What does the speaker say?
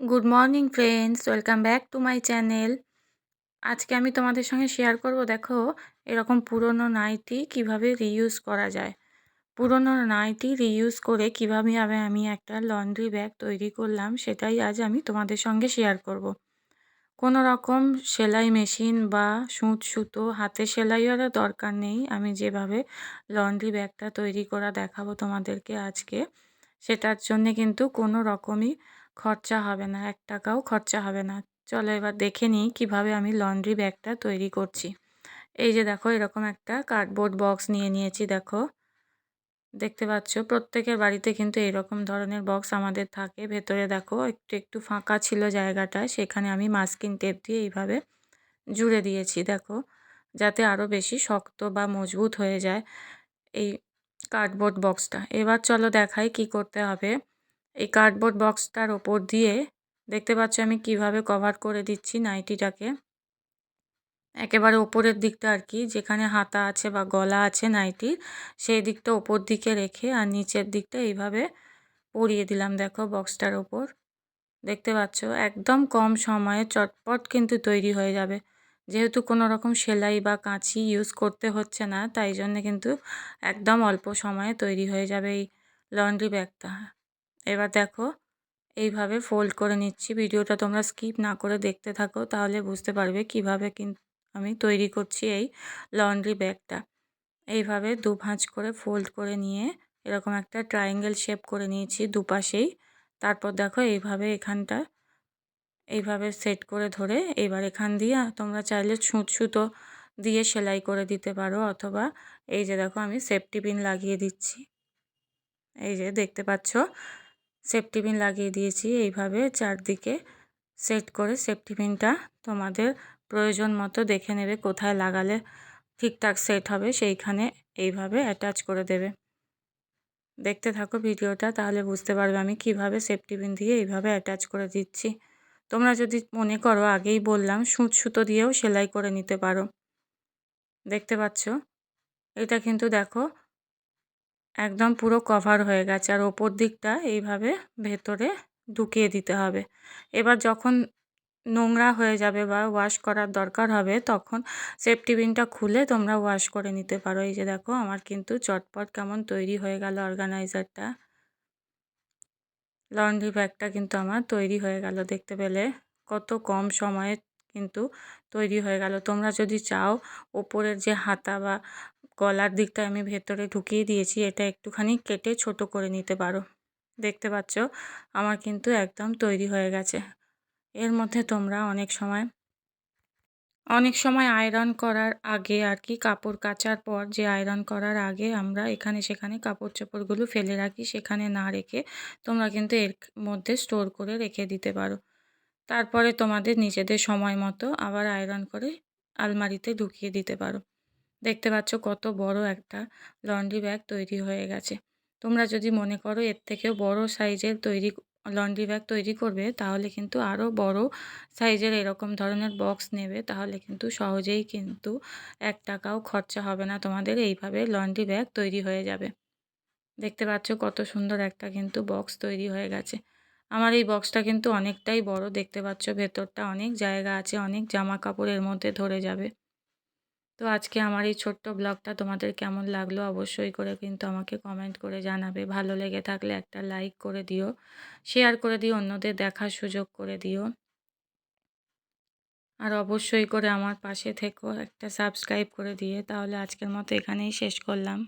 Good morning friends, welcome back to my channel. আজকে আমি তোমাদের সঙ্গে শেয়ার করব, দেখো এরকম পুরনো নাইটি কিভাবে রিইউজ করা যায়। পুরনো নাইটি রিইউজ করে কীভাবে আমি একটা লন্ড্রি ব্যাগ তৈরি করলাম, সেটাই আজ আমি তোমাদের সঙ্গে শেয়ার করব। কোনো রকম সেলাই মেশিন বা সুঁচ সুতো হাতে সেলাইয়েরও দরকার নেই। আমি যেভাবে লন্ড্রি ব্যাগটা তৈরি করা দেখাবো তোমাদেরকে আজকে, সেটার জন্যে কিন্তু কোনো রকমই খরচা হবে না, 1 টাকাও খরচা হবে না। চলো এবার দেখে নিই কীভাবে আমি লন্ড্রি ব্যাগটা তৈরি করছি। এই যে দেখো, এরকম একটা কার্ডবোর্ড বক্স নিয়ে নিয়েছি। দেখো, দেখতে পাচ্ছ প্রত্যেকের বাড়িতে কিন্তু এরকম ধরনের বক্স আমাদের থাকে। ভেতরে দেখো একটু একটু ফাঁকা ছিল জায়গাটা, সেখানে আমি মাস্কিং টেপ দিয়ে এইভাবে জুড়ে দিয়েছি। দেখো, যাতে আরও বেশি শক্ত বা মজবুত হয়ে যায় এই কার্ডবোর্ড বক্সটা। এবার চলো দেখাই কি করতে হবে। এই কার্ডবোর্ড বক্সটার ওপর দিয়ে দেখতে পাচ্ছ আমি কিভাবে কভার করে দিচ্ছি নাইটিটাকে। একেবারে ওপরের দিকটা আর কি, যেখানে হাতা আছে বা গলা আছে নাইটির, সেই দিকটা ওপর দিকে রেখে আর নিচের দিকটা এইভাবে পরিয়ে দিলাম। দেখো বক্সটার ওপর দেখতে পাচ্ছ একদম কম সময়ে চটপট কিন্তু তৈরি হয়ে যাবে। যেহেতু কোনো রকম সেলাই বা কাঁচি ইউজ করতে হচ্ছে না, তাই জন্য কিন্তু একদম অল্প সময়ে তৈরি হয়ে যাবে এই লন্ড্রি ব্যাগটা। এবার দেখো এইভাবে ফোল্ড করে নিচ্ছি। ভিডিওটা তোমরা স্কিপ না করে দেখতে থাকো, তাহলে বুঝতে পারবে কিভাবে কিন্তু আমি তৈরি করছি এই লন্ড্রি ব্যাগটা। এইভাবে দু ভাঁজ করে ফোল্ড করে নিয়ে এরকম একটা ট্রায়াঙ্গেল শেপ করে নিয়েছি দুপাশেই। তারপর দেখো এইভাবে এখানটা এইভাবে সেট করে ধরে এবার এখান দিয়ে তোমরা চাইলে ছুঁচ সুতো দিয়ে সেলাই করে দিতে পারো, অথবা এই যে দেখো আমি সেফটি পিন লাগিয়ে দিচ্ছি। এই যে দেখতে পাচ্ছ সেফটি পিন লাগিয়ে দিয়েছি। এইভাবে চারদিকে সেট করে সেফটি পিনটা তোমাদের প্রয়োজন মতো দেখে নেবে, কোথায় লাগালে ঠিকঠাক সেট হবে সেইখানে এইভাবে অ্যাটাচ করে দেবে। দেখতে থাকো ভিডিওটা, তাহলে বুঝতে পারবে আমি কিভাবে সেফটি পিন দিয়ে এইভাবে অ্যাটাচ করে দিচ্ছি। তোমরা যদি মনে করো, আগেই বললাম, সুঁচ সুতো দিয়েও সেলাই করে নিতে পারো। দেখতে পাচ্ছ এটা কিন্তু দেখো একদম পুরো কভার হয়ে গেছে, আর ওপর দিকটা এইভাবে ভেতরে ঢুকিয়ে দিতে হবে। এবার যখন নোংরা হয়ে যাবে বা ওয়াশ করার দরকার হবে, তখন সেফটি পিনটা খুলে তোমরা ওয়াশ করে নিতে পারো। এই যে দেখো আমার কিন্তু চটপট কেমন তৈরি হয়ে গেল অর্গানাইজারটা। লন্ড্রি ব্যাগটা কিন্তু আমার তৈরি হয়ে গেল। দেখতে পেলে কত কম সময়ে কিন্তু তৈরি হয়ে গেল। তোমরা যদি চাও, ওপরের যে হাতা বা গলার দিকটা আমি ভেতরে ঢুকিয়ে দিয়েছি, এটা একটুখানি কেটে ছোট করে নিতে পারো। দেখতে পাচ্ছ আমার কিন্তু একদম তৈরি হয়ে গেছে। এর মধ্যে তোমরা অনেক সময় আয়রন করার আগে আর কি, কাপড় কাচার পর যে আয়রন করার আগে আমরা এখানে সেখানে কাপড় চোপড়গুলো ফেলে রাখি, সেখানে না রেখে তোমরা কিন্তু এর মধ্যে স্টোর করে রেখে দিতে পারো। তারপরে তোমাদের নিজেদের সময় মতো আবার আয়রন করে আলমারিতে ঢুকিয়ে দিতে পারো। দেখতে পাচ্ছ কত বড় একটা লন্ড্রি ব্যাগ তৈরি হয়ে গেছে। তোমরা যদি মনে করো এর থেকেও বড় সাইজের লন্ড্রি ব্যাগ তৈরি করবে, তাহলে কিন্তু আরও বড় সাইজের এরকম ধরনের বক্স নেবে, তাহলে কিন্তু সহজেই কিন্তু 1 টাকাও খরচা হবে না তোমাদের। এইভাবে লন্ড্রি ব্যাগ তৈরি হয়ে যাবে। দেখতে পাচ্ছ কত সুন্দর একটা কিন্তু বক্স তৈরি হয়ে গেছে। আমার এই বক্সটা কিন্তু অনেকটাই বড়। দেখতে পাচ্ছ ভেতরটা অনেক জায়গা আছে, অনেক জামা কাপড়ের মধ্যে ধরে যাবে। তো আজকে আমার এই ছোট্ট ব্লগটা তোমাদের কেমন লাগলো অবশ্যই করে কিন্তু আমাকে কমেন্ট করে জানাবে। ভালো লেগে থাকলে একটা লাইক করে দিও, শেয়ার করে দিও, অন্যদের দেখার সুযোগ করে দিও। আর অবশ্যই করে আমার পাশে থেকো, একটা সাবস্ক্রাইব করে দিয়ে। তাহলে আজকের মতো এখানেই শেষ করলাম।